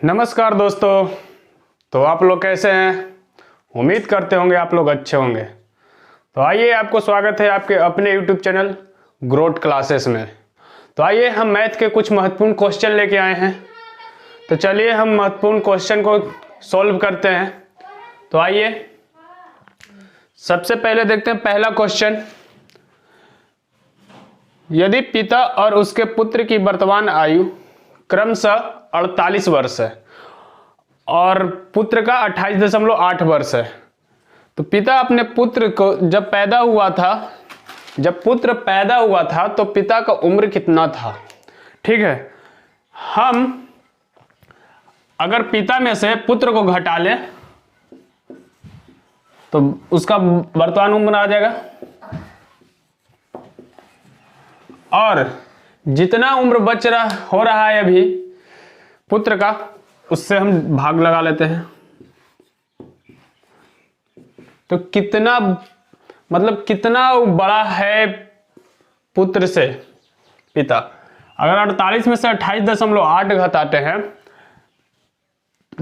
नमस्कार दोस्तों। तो आप लोग कैसे हैं? उम्मीद करते होंगे आप लोग अच्छे होंगे। तो आइए, आपको स्वागत है आपके अपने YouTube चैनल ग्रोथ क्लासेस में। तो आइए, हम मैथ के कुछ महत्वपूर्ण क्वेश्चन लेके आए हैं। तो चलिए हम महत्वपूर्ण क्वेश्चन को सॉल्व करते हैं। तो आइए सबसे पहले देखते हैं पहला क्वेश्चन। यदि पिता और उसके पुत्र की वर्तमान आयु क्रमशः 48 वर्ष है और पुत्र का 28.8 वर्ष है, तो पिता अपने पुत्र को जब पुत्र पैदा हुआ था तो पिता का उम्र कितना था? ठीक है, हम अगर पिता में से पुत्र को घटा लें तो उसका वर्तमान उम्र आ जाएगा, और जितना उम्र हो रहा है अभी पुत्र का, उससे हम भाग लगा लेते हैं। तो कितना बड़ा है पुत्र से पिता? अगर 48 में से 28.8 घटाते हैं,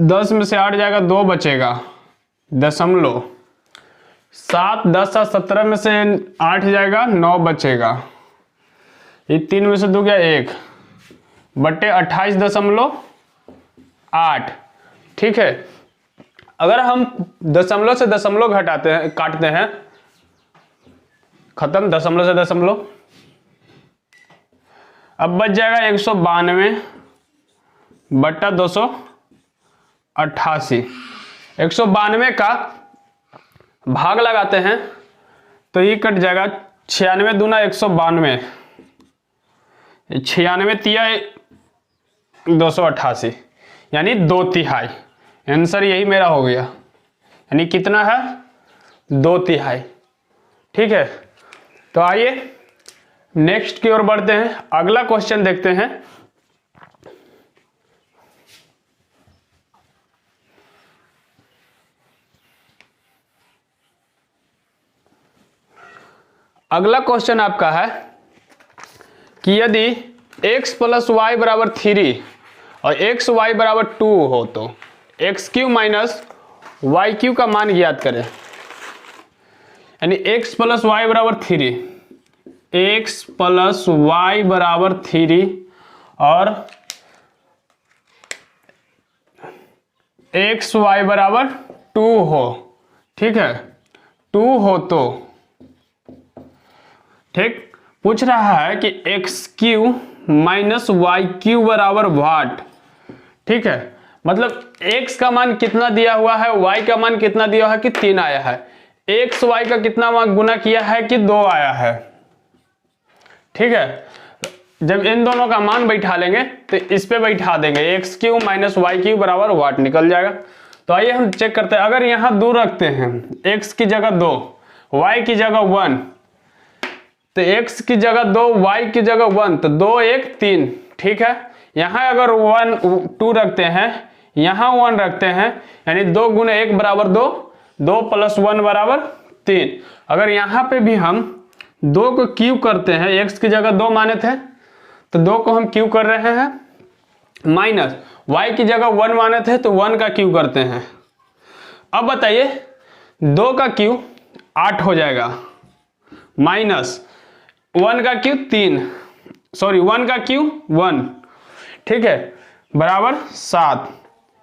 10 में से 8 जाएगा, 2 बचेगा, दशमलव 7, 10 और 17 में से 8 जाएगा, 9 बचेगा, ये 3 में से 2 गया 1 बटे 28.8। ठीक है, अगर हम दशमलव से दशमलव काटते हैं, खत्म, दशमलव से दशमलव। अब बच जाएगा 192 बटा 288। 192 का भाग लगाते हैं तो ये कट जाएगा, 96 दूना 192, 96 तिया 288, यानी 2/3। आंसर यही मेरा हो गया, यानी कितना है? 2/3। ठीक है, तो आइए नेक्स्ट की ओर बढ़ते हैं। अगला क्वेश्चन देखते हैं। अगला क्वेश्चन आपका है कि यदि x + y = 3 और x y = 2 हो तो x³ - y³ का मान ज्ञात करें। यानी x + y = 3, x + y = 3 और x y = 2 हो। ठीक है, 2 हो तो ठीक पूछ रहा है कि x³ - y³ बराबर व्हाट। ठीक है, मतलब x का मान कितना दिया हुआ है, y का मान कितना दिया है कि 3 आया है, x y का कितना मान गुना किया है कि 2 आया है। ठीक है, जब इन दोनों का मान बैठा लेंगे तो इस पे बैठा देंगे, x³ - y³ बराबर व्हाट निकल जाएगा। तो आइए हम चेक करते हैं। अगर यहाँ 2 रखते हैं, x की जगह 2, y की जगह 1, तो x की जगह 2, y की जगह 1, तो 2 1 3। ठीक है, यहाँ अगर 2 रखते हैं, यहाँ 1 रखते हैं, यानी 2 × 1 = 2, 2 + 1 = 3। अगर यहाँ पे भी हम 2 को क्यूब करते हैं, x की जगह 2 माने थे तो 2 को हम क्यूब कर रहे हैं, माइनस y की जगह 1 माने थे तो 1 का क्यूब करते हैं। अब बताइए, 2 का क्यूब 8 हो जाएगा, माइनस 1 का क्यूब 3, सॉरी 1 का क्यूब 1, ठीक है, बराबर 7।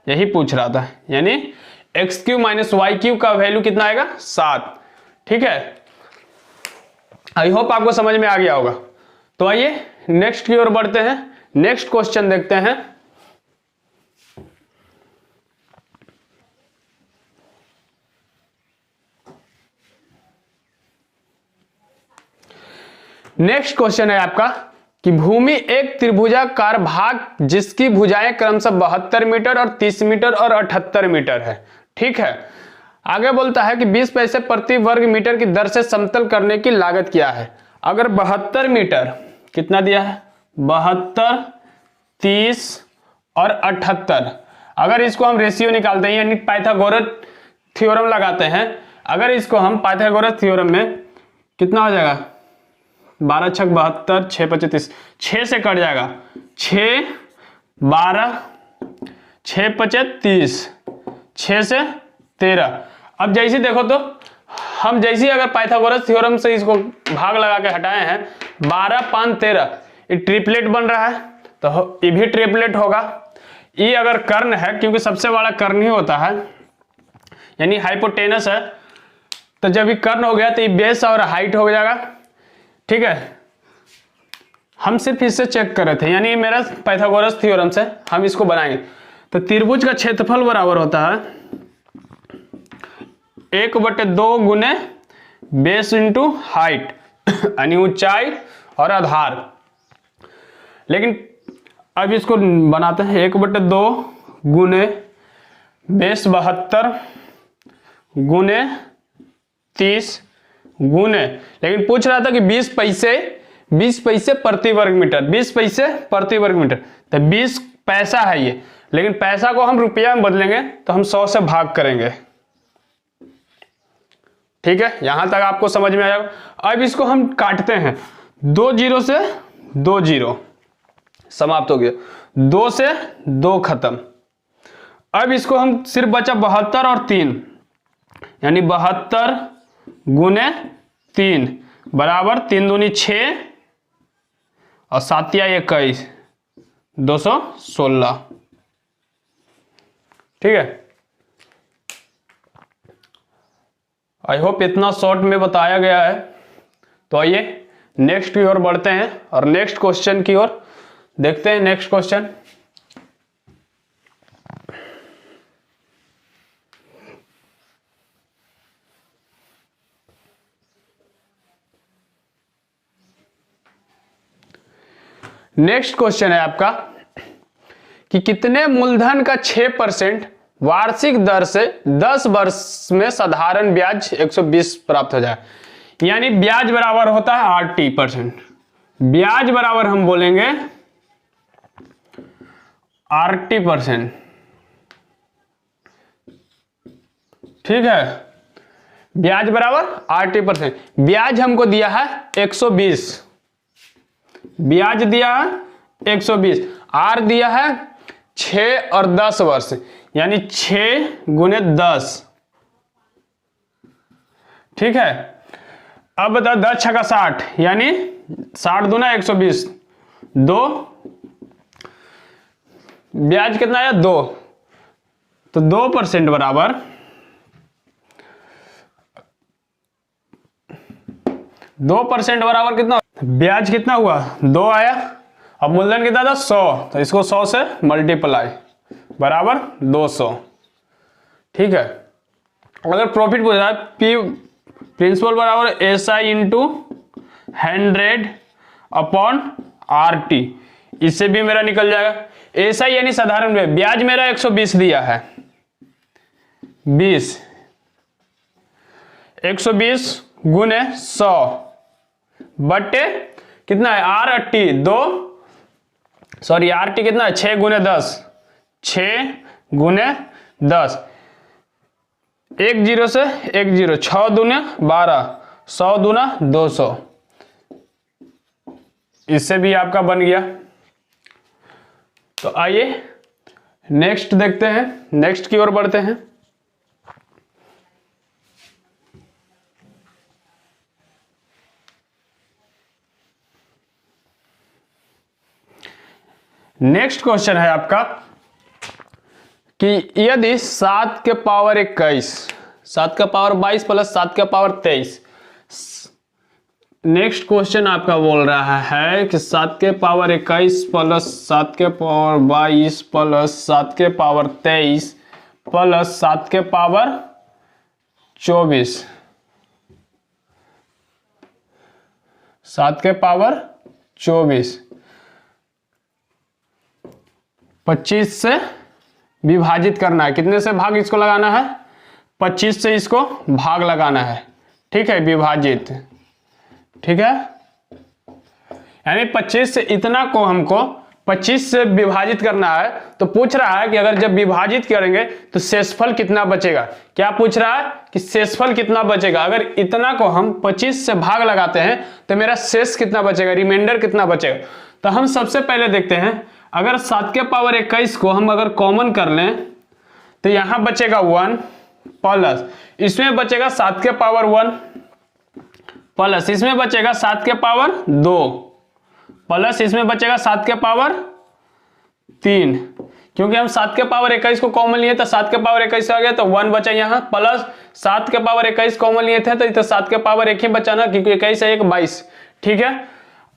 यही पूछ रहा था, यानी x³ - y³ का वैल्यू कितना आएगा? 7। ठीक है, आई होप आपको समझ में आ गया होगा। तो आइए नेक्स्ट की ओर बढ़ते हैं। नेक्स्ट क्वेश्चन देखते हैं। नेक्स्ट क्वेश्चन है आपका कि भूमि एक त्रिभुजाकार भाग जिसकी भुजाएं क्रमशः 72 मीटर और 30 मीटर और 78 मीटर है। ठीक है, आगे बोलता है कि 20 पैसे प्रति वर्ग मीटर की दर से समतल करने की लागत क्या है। अगर 72 मीटर कितना दिया है? 72, 30 और 78। अगर इसको हम रेशियो निकालते हैं, यानी पाइथागोरस थ्योरम लगाते हैं, अगर इसको हम पाइथागोरस थ्योरम में कितना हो जाएगा? 12 × 6 = 72, 6 × 5 = 30, 6 से कट जाएगा, 6 12 6 पचे 30, 6 से 13। अब जैसे देखो तो हम जैसे अगर पाइथागोरस थ्योरम से इसको भाग लगा के हटाए हैं 12 5 13, ये ट्रिपलेट बन रहा है, तो ये भी ट्रिपलेट होगा। ये अगर कर्ण है, क्योंकि सबसे बड़ा कर्ण ही होता है, यानी हाइपोटेनस है, तो जब ये कर्ण हो गया तो ये बेस और हाइट हो जाएगा। ठीक है, हम सिर्फ इससे चेक कर रहे थे, यानी मेरा पाइथागोरस थ्योरम से हम इसको बनाएंगे। तो त्रिभुज का क्षेत्रफल बराबर होता है 1/2 गुने बेस इंटू हाइट, यानी ऊंचाई और आधार। लेकिन अब इसको बनाते हैं 1/2 गुने बेस 72 गुने 30 गुने, लेकिन पूछ रहा था कि 20 पैसे प्रति वर्ग मीटर, 20 पैसे प्रति वर्ग मीटर, तो 20 पैसा है ये, लेकिन पैसा को हम रुपया में बदलेंगे तो हम 100 से भाग करेंगे। ठीक है, यहां तक आपको समझ में आया। अब इसको हम काटते हैं, 2 0 से 2 0 समाप्त हो गया, 2 से 2 खत्म। अब इसको हम सिर्फ बचा 72 और 3, यानी 72 गुने 3 बराबर 3 दूनी 6 और 7 या 21, 216। ठीक है, आई होप इतना शॉर्ट में बताया गया है। तो आइए नेक्स्ट की ओर बढ़ते हैं और नेक्स्ट क्वेश्चन की ओर देखते हैं। नेक्स्ट क्वेश्चन, नेक्स्ट क्वेश्चन है आपका कि कितने मूलधन का 6% वार्षिक दर से 10 वर्ष में साधारण ब्याज 120 प्राप्त हो जाए। यानी ब्याज बराबर होता है RT%, ब्याज बराबर हम बोलेंगे RT%। ठीक है, ब्याज बराबर RT%। ब्याज हमको दिया है 120, ब्याज दिया है 120, आर दिया है 6 और 10 वर्ष, यानी 6 गुने 10। ठीक है, अब बता 10 छक्का 60, यानी 60 दूना 120, 2 ब्याज कितना आया 2, तो 2% बराबर 2% बराबर कितना, ब्याज कितना हुआ 2 आया। अब मूलधन कितना था 100, तो इसको 100 से मल्टीप्लाई बराबर 200। ठीक है, अगर प्रॉफिट पूछ रहा है पी प्रिंसिपल बराबर SI इंटू 100 अपॉन RT, इससे भी मेरा निकल जाएगा। SI यानी साधारण ब्याज, ब्याज मेरा 120 दिया है, 20 120 गुने 100 बटे कितना है RT 2, सॉरी RT कितना है 6 गुने 10, 6 गुने 10, 1 0 से 1 0, 6 दूने 12, 100 दूना 200, इससे भी आपका बन गया। तो आइए नेक्स्ट देखते हैं, नेक्स्ट की ओर बढ़ते हैं। नेक्स्ट क्वेश्चन है आपका कि यदि 7 के पावर 21, 7 का पावर 22 प्लस 7 का पावर 23, नेक्स्ट क्वेश्चन आपका बोल रहा है कि 7 के पावर 21 प्लस 7 के पावर 22 प्लस 7 के पावर 23 प्लस 7 के पावर 24, 7 के पावर 24 25 से विभाजित करना है। कितने से भाग इसको लगाना है, 25 से इसको भाग लगाना है। ठीक है, विभाजित, ठीक है, यानी 25 से इतना को हमको 25 से विभाजित करना है। तो पूछ रहा है कि अगर जब विभाजित करेंगे तो शेषफल कितना बचेगा। क्या पूछ रहा है कि शेषफल कितना बचेगा। अगर इतना को हम 25 से भाग लगाते हैं तो मेरा शेष कितना बचेगा, रिमाइंडर कितना बचेगा। तो हम सबसे पहले देखते हैं, अगर 7 के पावर 21 को हम अगर कॉमन कर लें तो यहां बचेगा 1 प्लस इसमें बचेगा 7 के पावर 1 प्लस इसमें बचेगा 7 के पावर 2 प्लस इसमें बचेगा 7 के पावर 3, क्योंकि हम 7 के पावर 21 को कॉमन लिए तो 7 के पावर 21 आ गया तो 1 बचा यहाँ, प्लस 7 के पावर 21 कॉमन लिए थे तो 7 के पावर 1 ही बचा ना, क्योंकि 21 है 1 22। ठीक है,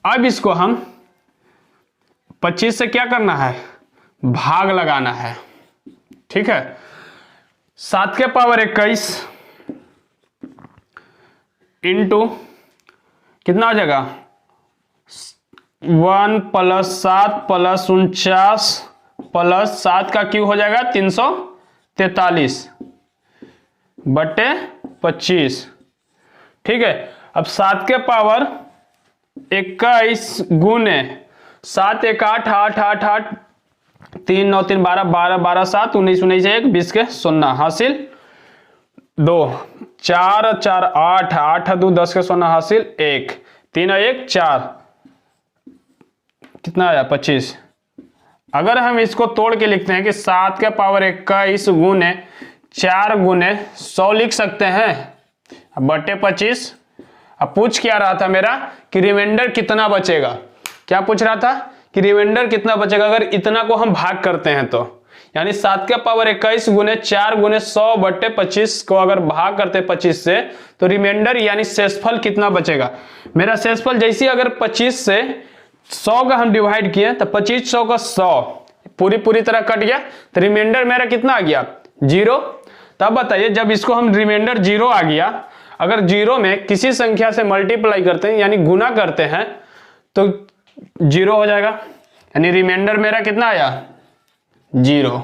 अब इसको हम 25 से क्या करना है, भाग लगाना है। ठीक है, 7 के पावर 21 इंटू कितना हो जाएगा 1 प्लस 7 प्लस 49 प्लस 7 का क्यू हो जाएगा 343 बटे 25। ठीक है, अब 7 के पावर 21 गुने 7 1 8 8 8 8 3 9 3 12 12 12 7 19 19 1 20 के 0 हासिल 2 4 4 8 8 2 10 के 0 हासिल 1 3 1 4 कितना आया 25। अगर हम इसको तोड़ के लिखते हैं कि 7 के पावर 21 गुने 4 गुने 100 लिख सकते हैं बटे 25। अब पूछ क्या रहा था मेरा कि रिमाइंडर कितना बचेगा, क्या पूछ रहा था कि रिमाइंडर कितना बचेगा अगर इतना को हम भाग करते हैं तो, यानी 7 के पावर 21 गुने 4 गुने 100 बटे 25 को अगर भाग करते 25 से तो रिमाइंडर यानी शेषफल कितना बचेगा। मेरा शेषफल जैसे अगर 25 से 100 का हम डिवाइड किए तो 25 100 का 100 पूरी तरह कट गया तो रिमाइंडर मेरा कितना आ गया 0। तब बताइए जब इसको हम रिमाइंडर 0 आ गया, अगर 0 में किसी संख्या से मल्टीप्लाई करते हैं यानी गुना करते हैं तो 0 हो जाएगा, यानी रिमाइंडर मेरा कितना आया 0।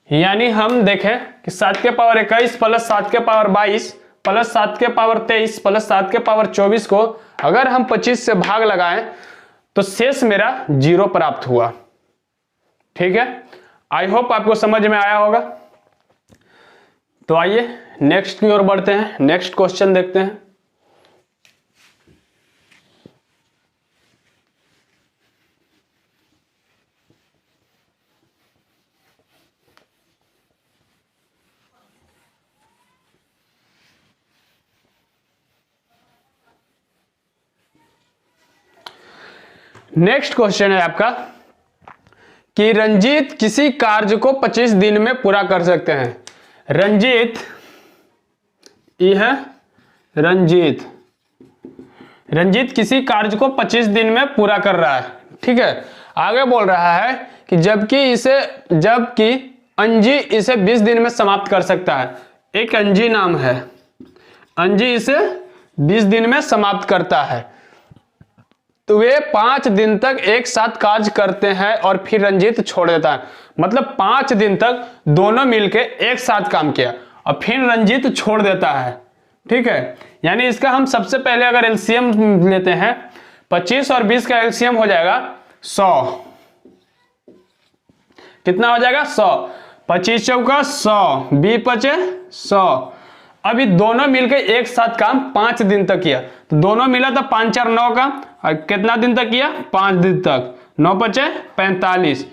यानी हम देखें कि 7 के पावर 21 प्लस 7 के पावर 22 प्लस 7 के पावर 23 प्लस 7 के पावर 24 को अगर हम 25 से भाग लगाएं तो शेष मेरा 0 प्राप्त हुआ। ठीक है, आई होप आपको समझ में आया होगा। तो आइए नेक्स्ट की ओर बढ़ते हैं, नेक्स्ट क्वेश्चन देखते हैं। नेक्स्ट क्वेश्चन है आपका कि रंजीत किसी कार्य को 25 दिन में पूरा कर सकते हैं। रंजीत, ये है रंजीत किसी कार्य को 25 दिन में पूरा कर रहा है। ठीक है, आगे बोल रहा है कि जबकि अंजी इसे 20 दिन में समाप्त कर सकता है। एक अंजी नाम है, अंजी इसे 20 दिन में समाप्त करता है तो वे 5 दिन तक एक साथ कार्य करते हैं और फिर रंजीत छोड़ देता है। मतलब 5 दिन तक दोनों मिलके एक साथ काम किया और फिर रंजीत छोड़ देता है। ठीक है, यानी इसका हम सबसे पहले अगर एलसीएम लेते हैं 25 और 20 का एलसीएम हो जाएगा 100। कितना हो जाएगा 100, 25 चौका 100, 20 पचे 100। अभी दोनों मिलकर एक साथ काम 5 दिन तक किया तो दोनों मिला था 5 4 9 का, और कितना दिन तक किया 5 दिन तक, 9 पचे 45।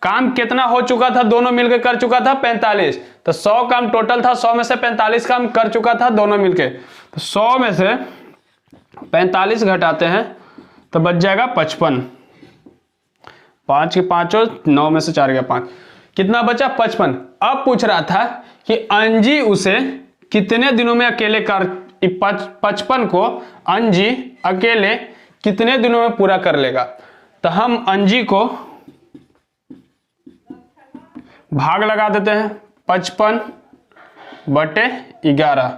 काम कितना हो चुका था, दोनों मिलकर कर चुका था 45। तो 100 काम टोटल था, 100 में से 45 काम कर चुका था दोनों मिलकर। तो 100 में से 45 घटाते हैं तो बच जाएगा 55। 5 के 5 और 9 में से 4 गया 5, कितना बचा 55। अब पूछ रहा था कि अंजी उसे कितने दिनों में अकेले कर 55 को अंजी अकेले कितने दिनों में पूरा कर लेगा। तो हम अंजी को भाग लगा देते हैं 55 बटे 11,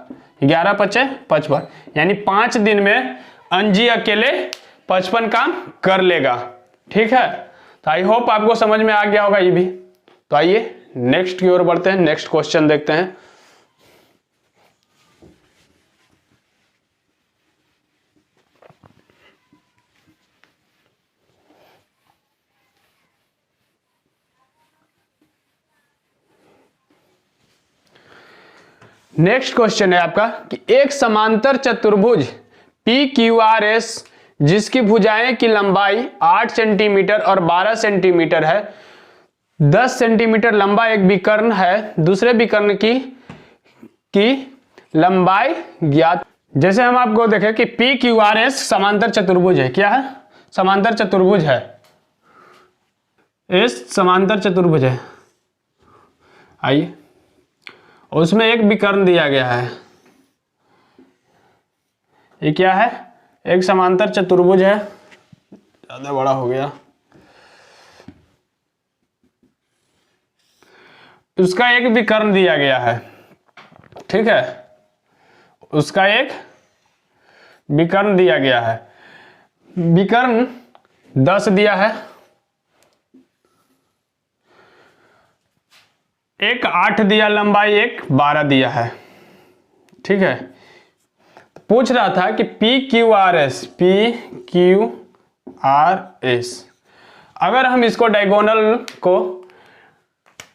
11 पचे 55, यानी 5 दिन में अंजी अकेले 55 काम कर लेगा। ठीक है, तो आई होप आपको समझ में आ गया होगा ये भी। तो आइए नेक्स्ट की ओर बढ़ते हैं, नेक्स्ट क्वेश्चन देखते हैं। नेक्स्ट क्वेश्चन है आपका कि एक समांतर चतुर्भुज PQRS जिसकी भुजाएं की लंबाई 8 सेंटीमीटर और 12 सेंटीमीटर है। 10 सेंटीमीटर लंबा एक विकर्ण है, दूसरे विकर्ण की लंबाई ज्ञात। जैसे हम आपको देखें कि पी क्यू आर एस समांतर चतुर्भुज है। क्या है? समांतर चतुर्भुज है। एस समांतर चतुर्भुज है। आइए, उसमें एक विकर्ण दिया गया है। ये क्या है? एक समांतर चतुर्भुज है। ज्यादा बड़ा हो गया। उसका एक विकर्ण दिया गया है, ठीक है, उसका एक विकर्ण दिया गया है। विकर्ण 10 दिया है, एक 8 दिया लंबाई, एक 12 दिया है, ठीक है। तो पूछ रहा था कि पी क्यू आर एस, अगर हम इसको डायगोनल को,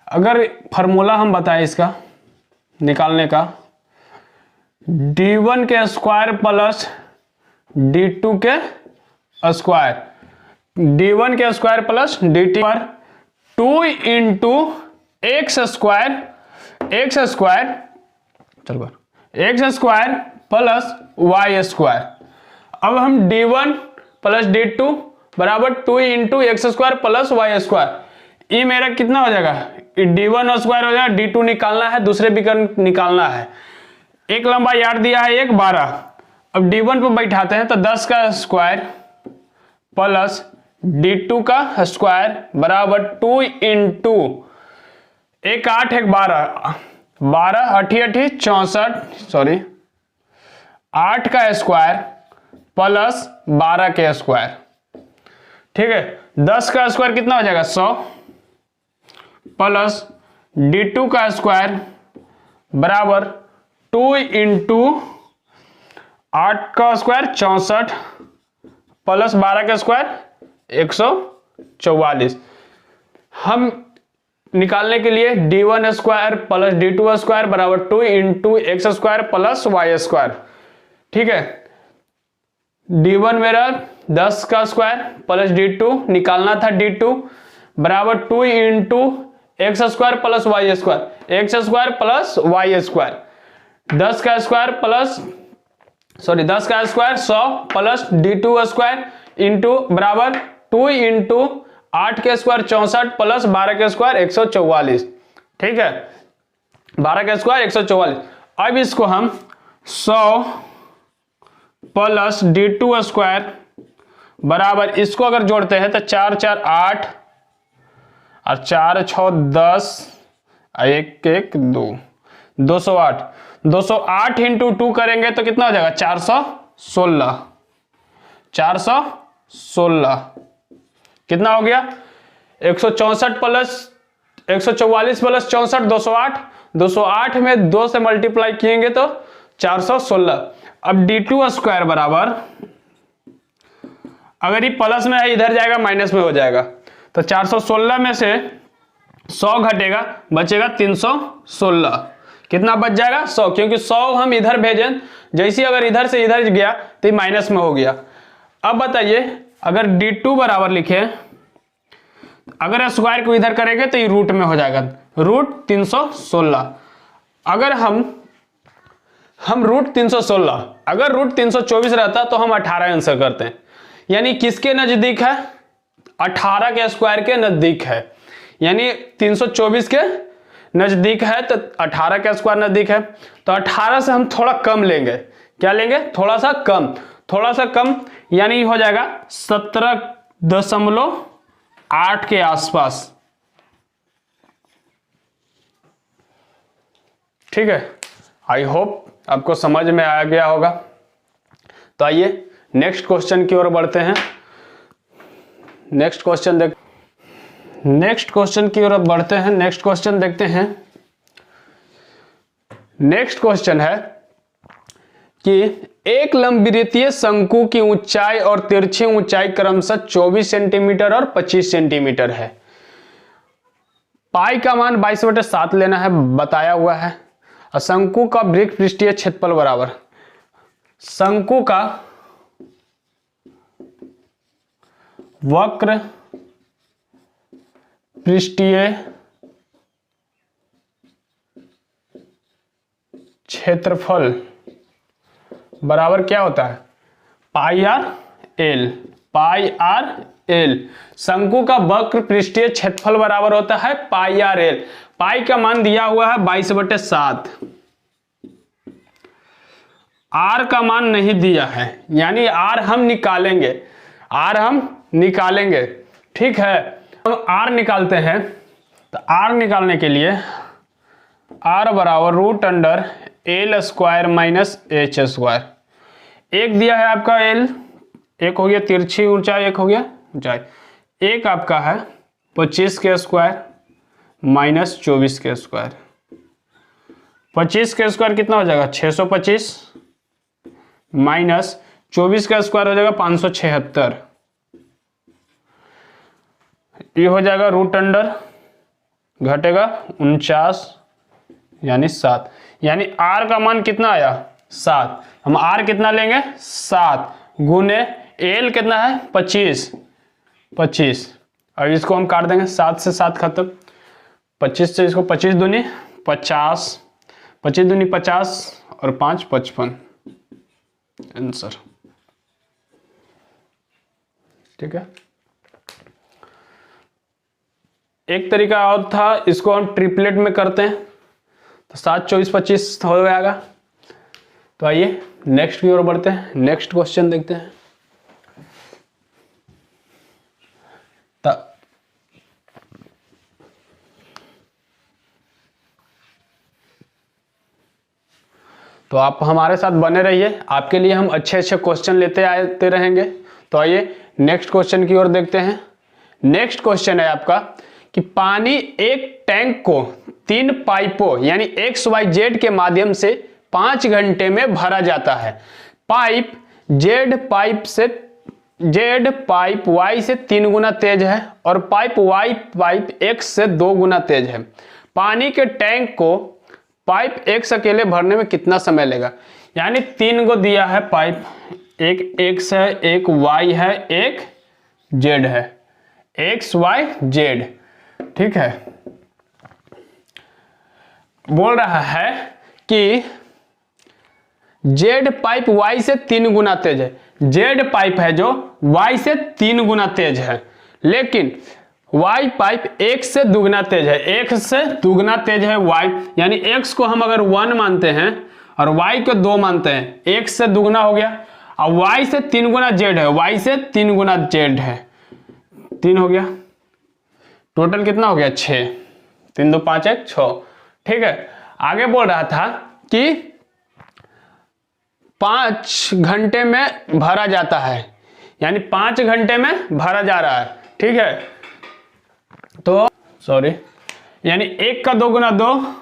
अगर फार्मूला हम बताएं इसका निकालने का, d1 के स्क्वायर प्लस d2 के स्क्वायर, d1 के स्क्वायर प्लस dt पर 2 into x square plus y square. अब हम d1 प्लस d2 बराबर 2 into x square plus y square, ये मेरा कितना हो जाएगा? d1 स्क्वायर हो जाएगा, d2 निकालना है, दूसरे विकर्ण निकालना है। एक लंबाई 8 दिया है, एक 12। अब d1 पर बैठाते हैं तो 10 का स्क्वायर प्लस d2 का स्क्वायर बराबर 2 इंटू एक 8 एक 12, 12 8 64, सॉरी 8 का स्क्वायर प्लस 12 के स्क्वायर, ठीक है। 10 का स्क्वायर कितना हो जाएगा? 100 प्लस d2 का स्क्वायर बराबर 2 इंटू 8 का स्क्वायर 64 प्लस 12 का स्क्वायर 144। हम निकालने के लिए d1 square plus d2 square बराबर 2 into x square plus y square, ठीक है। d1 मेरा 10 का स्क्वायर प्लस d2 निकालना था, d2 बराबर 2 into x square plus y square, x square plus y square, 10 का square 100 plus d2 square into बराबर 2 इंटू 8 के स्क्वायर 64 प्लस 12 के स्क्वायर 144, ठीक है। 12 के स्क्वायर 144। अब इसको हम 100 प्लस d2 स्क्वायर बराबर, इसको अगर जोड़ते हैं तो 4 4 8 और 4 6 10 1 1 2, 208। 208 इंटू 2 करेंगे तो कितना हो जाएगा? 416। 416 कितना हो गया? 164 प्लस 144 प्लस 64 208। 208 में 2 से मल्टीप्लाई किएंगे तो 416। अब d2 स्क्वायर बराबर, अगर ये प्लस में है इधर जाएगा माइनस में हो जाएगा, तो 416 में से 100 घटेगा, बचेगा 316। कितना बच जाएगा? 100, क्योंकि 100 हम इधर भेजें, जैसे अगर इधर से इधर गया तो ये माइनस में हो गया। अब बताइए, अगर d2 बराबर लिखे, अगर स्क्वायर को इधर करेंगे तो ये रूट में हो जाएगा, रूट 316। अगर हम रूट 316, अगर रूट 324 रहता तो हम 18 आंसर करते हैं। यानी किसके नजदीक है? 18 के स्क्वायर के नजदीक है, यानी 324 के नजदीक है तो 18 का स्क्वायर नजदीक है। तो 18 से हम थोड़ा कम लेंगे। क्या लेंगे? थोड़ा सा कम, यानी हो जाएगा 17.8 के आसपास, ठीक है। आई होप आपको समझ में आ गया होगा। तो आइए नेक्स्ट क्वेश्चन की ओर बढ़ते हैं। नेक्स्ट क्वेश्चन देखते हैं। नेक्स्ट क्वेश्चन है कि एक लंबवृत्तीय शंकु की ऊंचाई और तिरछी ऊंचाई क्रमशः 24 सेंटीमीटर और 25 सेंटीमीटर है। पाई का मान 22/7 लेना है, बताया हुआ है। और शंकु का वृत्त पृष्ठीय क्षेत्रफल बराबर, शंकु का वक्र पृष्ठीय क्षेत्रफल बराबर क्या होता है, पाई आर एल। पाई आर एल, शंकु का वक्र पृष्ठीय क्षेत्रफल बराबर होता है पाई आर एल। पाई का मान दिया हुआ है 22/7। आर का मान नहीं दिया है, यानी आर हम निकालेंगे, आर हम निकालेंगे। ठीक है, हम आर निकालते हैं। तो आर निकालने के लिए आर बराबर √(L²-H²)। एक दिया है आपका एल, एक हो गया तिरछी ऊंचाई, एक हो गया ऊंचाई। एक आपका है 25 के स्क्वायर माइनस 24 के स्क्वायर। 25 के स्क्वायर कितना हो जाएगा 625 माइनस 24 का स्क्वायर हो जाएगा 576। ये हो जाएगा √, घटेगा 49 यानी 7। यानी आर का मान कितना आया 7। हम आर कितना लेंगे 7 गुने एल कितना है 25। और इसको हम काट देंगे, 7 से 7 खत्म, 25 से इसको 25 दूनी 50, 25 दूनी 50 और 5 55 आंसर। ठीक है, एक तरीका और था, इसको हम ट्रिपलेट में करते हैं तो 7 24 25 हो जाएगा। तो आइए नेक्स्ट की ओर बढ़ते हैं, नेक्स्ट क्वेश्चन देखते हैं। तो आप हमारे साथ बने रहिए, आपके लिए हम अच्छे अच्छे क्वेश्चन लेते आते रहेंगे। तो आइए नेक्स्ट क्वेश्चन की ओर देखते हैं। नेक्स्ट क्वेश्चन है आपका कि पानी एक टैंक को 3 पाइपों यानी XYZ के माध्यम से 5 घंटे में भरा जाता है। पाइप Z पाइप Y से 3 गुना तेज है और पाइप Y पाइप X से 2 गुना तेज है। पानी के टैंक को पाइप X अकेले भरने में कितना समय लेगा। यानी 3 को दिया है पाइप, एक X है, एक Y है, एक Z है, X Y Z। ठीक है, बोल रहा है कि Z पाइप Y से 3 गुना तेज है। Z पाइप है जो Y से 3 गुना तेज है, लेकिन Y पाइप X से दुगना तेज है। X से दुगना तेज है Y, यानी X को हम अगर 1 मानते हैं और Y को 2 मानते हैं, X से दुगना हो गया। और Y से 3 गुना Z है, Y से 3 गुना Z है, 3 हो गया। टोटल कितना हो गया 6, 3 2 5 1 6। ठीक है, आगे बोल रहा था कि 5 घंटे में भरा जाता है, यानी 5 घंटे में भरा जा रहा है। ठीक है, तो सॉरी, यानी 1 का 2 गुना 2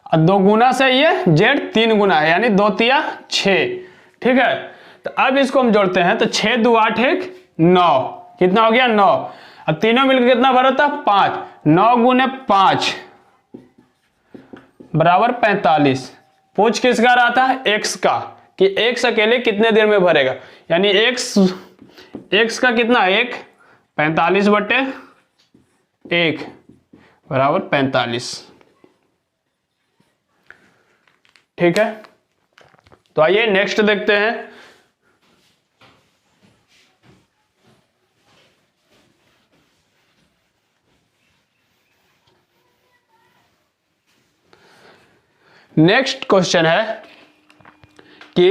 और 2 गुना से ये Z 3 गुना है, यानी 2 तिया 6। ठीक है, तो अब इसको हम जोड़ते हैं तो 6 2 8 1 9, कितना हो गया 9। अब तीनों मिलकर कितना भरा था 5, 9 गुने 5 बराबर 45। पूछ किसका रहा था X का, कि X अकेले कितने देर में भरेगा। यानी X का कितना 1, 45/1 बराबर 45। ठीक है, तो आइए नेक्स्ट देखते हैं। नेक्स्ट क्वेश्चन है कि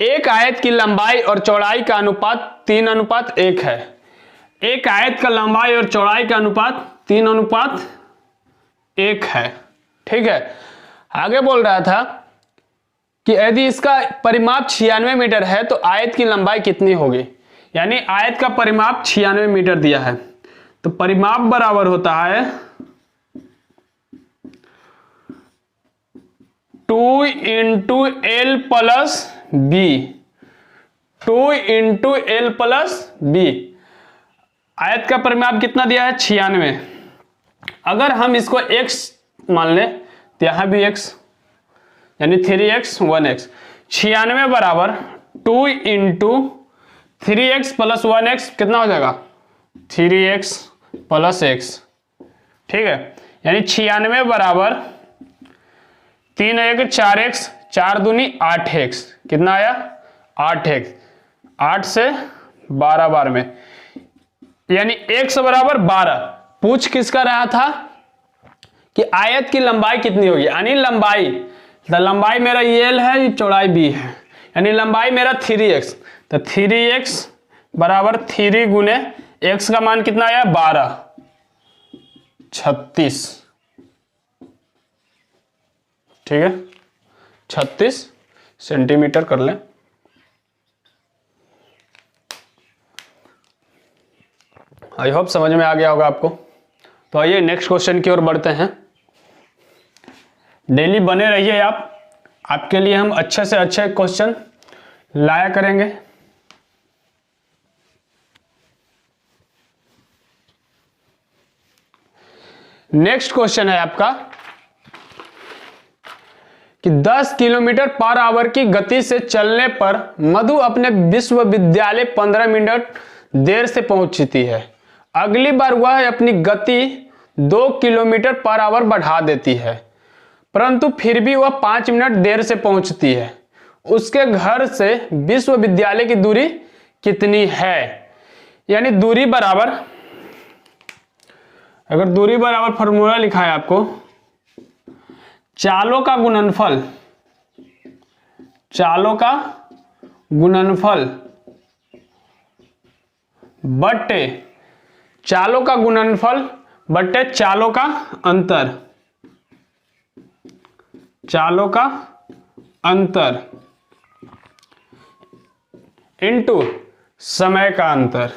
एक आयत की लंबाई और चौड़ाई का अनुपात 3:1 है। एक आयत का लंबाई और चौड़ाई का अनुपात 3:1 है। ठीक है, आगे बोल रहा था कि यदि इसका परिमाप 96 मीटर है तो आयत की लंबाई कितनी होगी। यानी आयत का परिमाप 96 मीटर दिया है, तो परिमाप बराबर होता है 2 × L + B। 2 × L + B। आयत का परिमाप कितना दिया है 96। अगर हम इसको x मान लें तो यहां भी x, यानी 3x 1x। 96 बराबर 2 × 3x + 1x कितना हो जाएगा 3x प्लस x, ठीक है। यानी 96 बराबर 3 1 4x, 4 दूनी 8x, कितना आया 8x, 8 से 12 बार में, यानी x बराबर 12। पूछ किसका रहा था कि आयत की लंबाई कितनी होगी, यानी लंबाई मेरा L है, ये चौड़ाई B है, यानी लंबाई मेरा 3x, तो 3x बराबर 3 गुने x का मान कितना आया 12, 36, ठीक है, 36 सेंटीमीटर कर लें। आई होप समझ में आ गया होगा आपको। तो आइए नेक्स्ट क्वेश्चन की ओर बढ़ते हैं। डेली बने रहिए आप, आपके लिए हम अच्छे से अच्छे क्वेश्चन लाया करेंगे। नेक्स्ट क्वेश्चन है आपका कि 10 किलोमीटर पर आवर की गति से चलने पर मधु अपने विश्वविद्यालय 15 मिनट देर से पहुंचती है। अगली बार वह अपनी गति 2 किलोमीटर पर आवर बढ़ा देती है, परंतु फिर भी वह 5 मिनट देर से पहुंचती है। उसके घर से विश्वविद्यालय की दूरी कितनी है? यानी दूरी बराबर, अगर दूरी बराबर फॉर्मूला लिखा है आपको, चालों का गुणनफल बट्टे चालों का गुणनफल बट्टे चालों का अंतर इनटू समय का अंतर,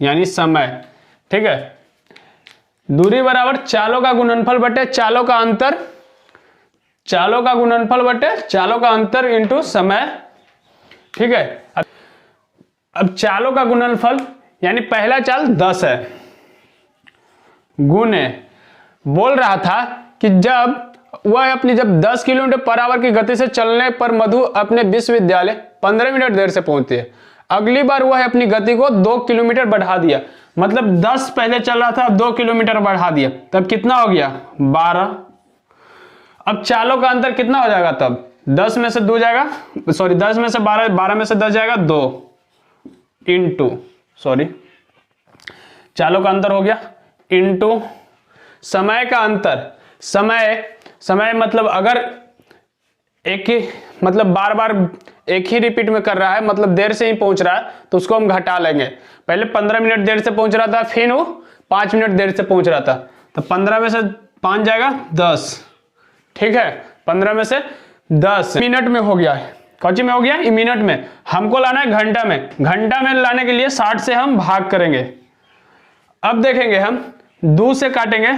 यानी समय, ठीक है। दूरी बराबर चालों का गुणनफल बटे चालों का अंतर, चालों का गुणनफल बटे चालों का अंतर इनटू समय, ठीक है। अब चालों का गुणनफल यानी पहला चाल 10 है, गुणे, बोल रहा था कि जब 10 किलोमीटर पर आवर की गति से चलने पर मधु अपने विश्वविद्यालय 15 मिनट देर से पहुंचती है। अगली बार वह अपनी गति को 2 किलोमीटर बढ़ा दिया, मतलब 10 पहले चल रहा था, 2 किलोमीटर बढ़ा दिया, तब कितना हो गया 12। अब चालों का अंतर कितना हो जाएगा, तब 10 में से 2 जाएगा, सॉरी 10 में से 12, 12 में से 10 जाएगा 2 इंटू, सॉरी चालों का अंतर हो गया इंटू समय का अंतर। समय मतलब अगर एक ही, मतलब बार बार एक ही रिपीट में कर रहा है, मतलब देर से ही पहुंच रहा है, तो उसको हम घटा लेंगे। पहले 15 मिनट देर से पहुंच रहा था, फिर वो 5 मिनट देर से पहुंच रहा था, तो 15 में से 5 जाएगा 10, ठीक है। 15 में से 10 मिनट में हो गया है, कौची में हो गया, मिनट में। हमको लाना है घंटा में, घंटा में लाने के लिए 60 से हम भाग करेंगे। अब देखेंगे हम 2 से काटेंगे,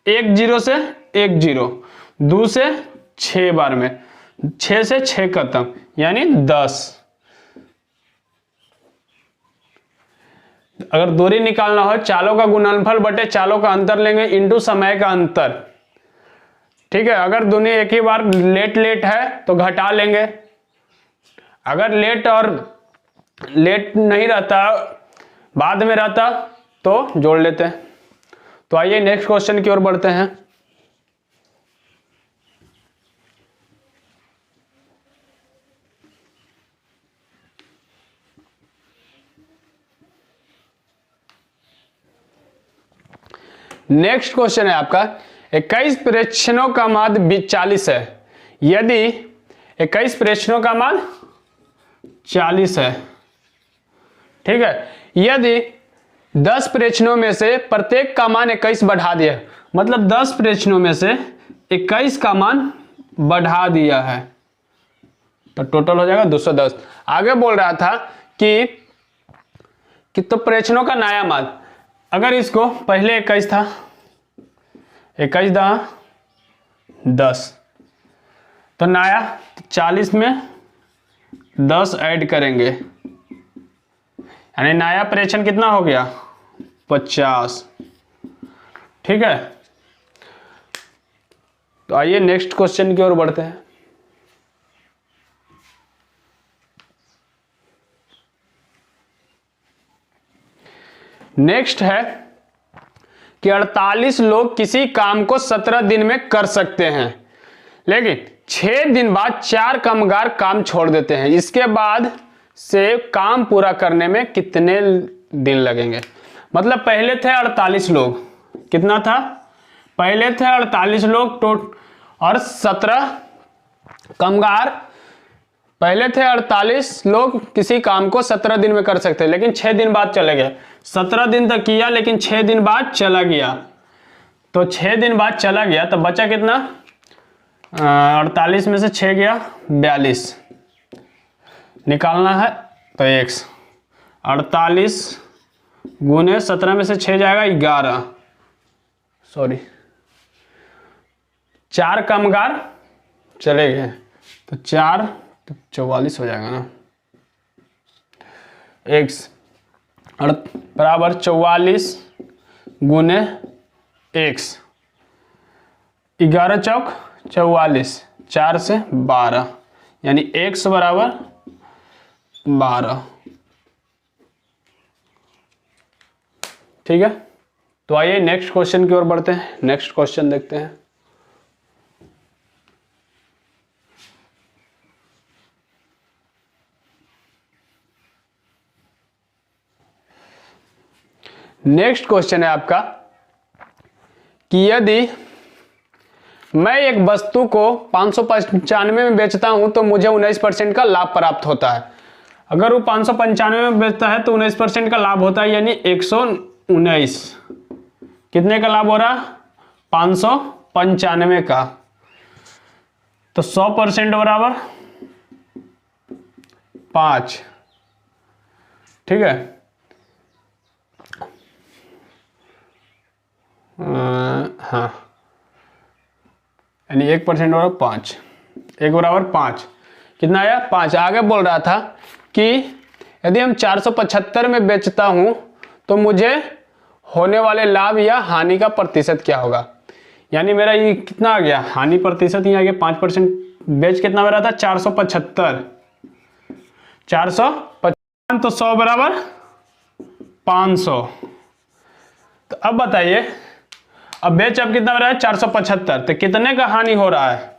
1 0 से 1 0, 2 से 6 बार में, 6 से 6 खत्म, यानी 10। अगर दूरी निकालना हो, चालों का गुणनफल बटे चालों का अंतर लेंगे इंटू समय का अंतर, ठीक है। अगर दोनों एक ही बार लेट है तो घटा लेंगे, अगर लेट नहीं रहता, बाद में रहता तो जोड़ लेते हैं। तो आइए नेक्स्ट क्वेश्चन की ओर बढ़ते हैं। नेक्स्ट क्वेश्चन है आपका, 21 प्रेक्षणों का माध्य 40 है। यदि 21 प्रेक्षणों का माध्य 40 है, ठीक है, यदि 10 प्रेक्षणों में से प्रत्येक का मान 21 बढ़ा दिया, मतलब 10 प्रेक्षणों में से 21 का मान बढ़ा दिया है, तो टोटल हो जाएगा 210। आगे बोल रहा था कि तो प्रेक्षणों का नया मान, अगर इसको पहले 21 था, 21 10, तो नया 40 में 10 ऐड करेंगे, यानी नया प्रेक्षण कितना हो गया 50, ठीक है। तो आइए नेक्स्ट क्वेश्चन की ओर बढ़ते हैं। नेक्स्ट है कि 48 लोग किसी काम को 17 दिन में कर सकते हैं, लेकिन 6 दिन बाद 4 कामगार काम छोड़ देते हैं। इसके बाद से काम पूरा करने में कितने दिन लगेंगे? मतलब पहले थे 48 लोग, कितना था? पहले थे 48 लोग और 17 कामगार। पहले थे 48 लोग किसी काम को 17 दिन में कर सकते, लेकिन 6 दिन बाद चले गए। 17 दिन तक किया, लेकिन 6 दिन बाद चला गया। तो 6 दिन बाद चला गया तो बचा कितना? 48 में से 6 गया 42, निकालना है तो x 48 गुने 17 में से 6 जाएगा 11, सॉरी 4 कामगार चले गए तो 4 तो 44 हो जाएगा ना। x बराबर 44 गुने x, 11 चौक 44, 4 से 12, यानी x बराबर 12। ठीक है, तो आइए नेक्स्ट क्वेश्चन की ओर बढ़ते हैं। नेक्स्ट क्वेश्चन देखते हैं। नेक्स्ट क्वेश्चन है आपका कि यदि मैं एक वस्तु को 595 में बेचता हूं तो मुझे 19% का लाभ प्राप्त होता है। अगर वो 595 में बेचता है तो 19% का लाभ होता है, यानी 119। कितने का लाभ हो रहा? 595 का। तो 100% बराबर 5। ठीक है, हाँ, यानी 1% बराबर 5, 1 बराबर 5। कितना आया? 5। आगे बोल रहा था कि यदि हम 475 में बेचता हूं तो मुझे होने वाले लाभ या हानि का प्रतिशत क्या होगा। यानी मेरा ये कितना आ गया? हानि प्रतिशत ही आ गया 5%। बेच कितना मेरा था? 475, 455 तो 100 बराबर 500। तो अब बताइए, अब बेच अब कितना रहा है? 475। तो कितने का हानि हो रहा है?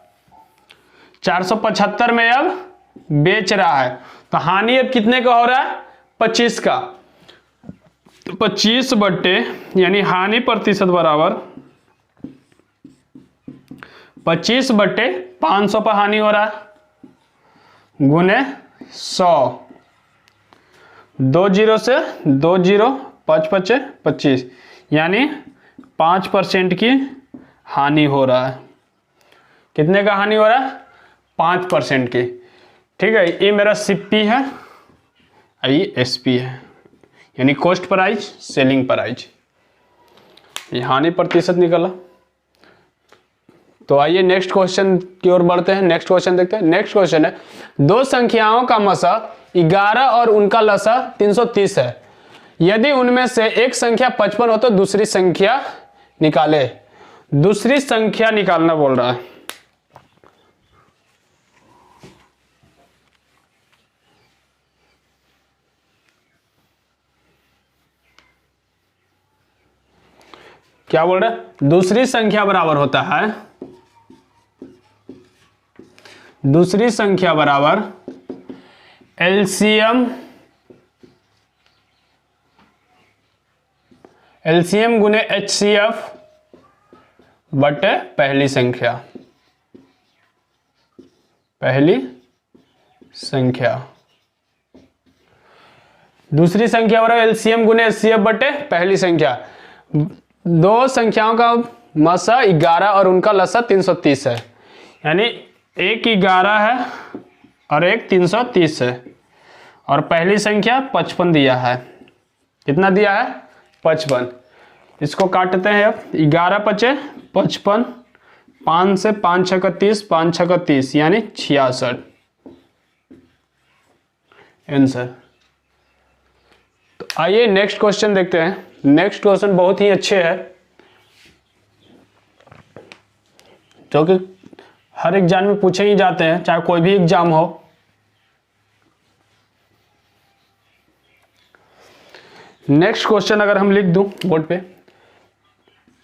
475 में अब बेच रहा है तो हानि अब कितने का हो रहा है? 25 का। तो 25 बट्टे, यानी हानि प्रतिशत बराबर 25 बट्टे 500 पर हानि हो रहा है गुने 100। 2 जीरो से 2 जीरो, 5 पचे 25, यानी 5% की हानि हो रहा है। कितने का हानि हो रहा है? 5% की। ठीक है, ये मेरा सीपी है, ये एसपी है, यानी कॉस्ट प्राइस, सेलिंग प्राइस। ये हानि प्रतिशत निकला। तो आइए नेक्स्ट क्वेश्चन की ओर बढ़ते हैं। नेक्स्ट क्वेश्चन देखते हैं। नेक्स्ट क्वेश्चन है, दो संख्याओं का मसा 11 और उनका लसा 330 है। यदि उनमें से एक संख्या 55 हो तो दूसरी संख्या निकाले। दूसरी संख्या निकालना बोल रहा है। क्या बोल रहा है? दूसरी संख्या बराबर होता है, दूसरी संख्या बराबर एलसीएम गुने एचसीएफ बटे पहली संख्या। पहली संख्या, दूसरी संख्या बराबर एलसीएम गुने एचसीएफ बटे पहली संख्या। दो संख्याओं का मसा 11 और उनका लसा 330 है, यानी एक 11 है और एक 330 है, और पहली संख्या 55 दिया है। कितना दिया है? 55। इसको काटते हैं अब। 11 पचे 55, 5 से 5 छक्का 30, 5 छक्का 30, यानी 66 आंसर। तो आइए नेक्स्ट क्वेश्चन देखते हैं। नेक्स्ट क्वेश्चन बहुत ही अच्छे है, जो कि हर एग्जाम में पूछे ही जाते हैं, चाहे कोई भी एग्जाम हो। नेक्स्ट क्वेश्चन अगर हम लिख दूं बोर्ड पे,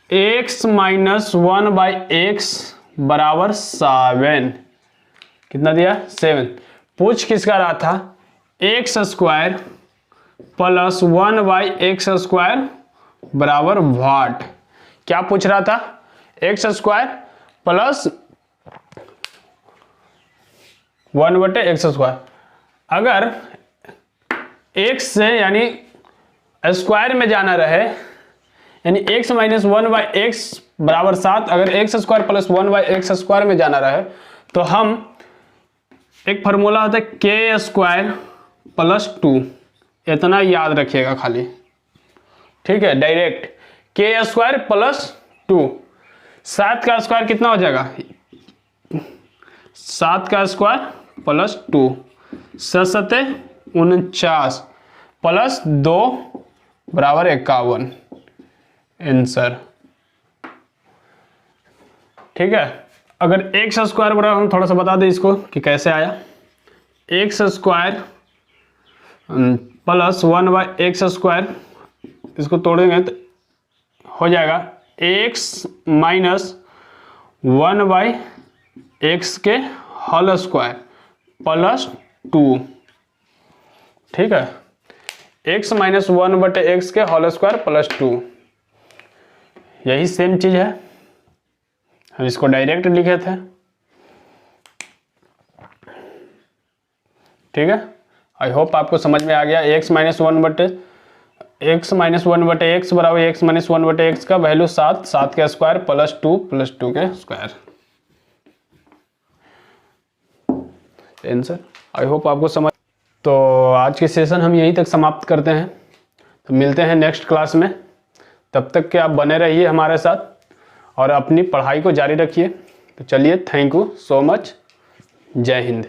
x माइनस 1/x बराबर 7, कितना दिया 7। पूछ किसका रहा था, x square plus 1/x square बराबर व्हाट। क्या पूछ रहा था, x square plus 1/x square. अगर x से यानी स्क्वायर में जाना रहे, यानी x माइनस 1/x बराबर 7, अगर x square plus 1/x square में जाना रहे तो हम एक फार्मूला होता है के स्क्वायर प्लस 2, इतना याद रखिएगा खाली, ठीक है। डायरेक्ट के स्क्वायर प्लस 2, 7 का स्क्वायर कितना हो जाएगा, 7 का स्क्वायर प्लस 2, 7 49 प्लस 2 बराबर 51 आंसर, ठीक है। अगर एक्स स्क्वायर बराबर, हम थोड़ा सा बता दें इसको कि कैसे आया, x square plus 1/x square, इसको तोड़ेंगे तो हो जाएगा x माइनस 1/x के होल स्क्वायर प्लस 2, ठीक है। x माइनस 1/x के होल स्क्वायर प्लस 2, यही सेम चीज है, हम इसको डायरेक्ट लिखे थे, ठीक है। आई होप आपको समझ में आ गया। x माइनस 1/x बराबर x माइनस 1/x का वैल्यू 7, 7 के स्क्वायर प्लस 2 के स्क्वायर आंसर। आई होप आपको समझ। तो आज के सेशन हम यहीं तक समाप्त करते हैं, तो मिलते हैं नेक्स्ट क्लास में। तब तक के आप बने रहिए हमारे साथ और अपनी पढ़ाई को जारी रखिए। तो चलिए, थैंक यू सो मच, जय हिंद।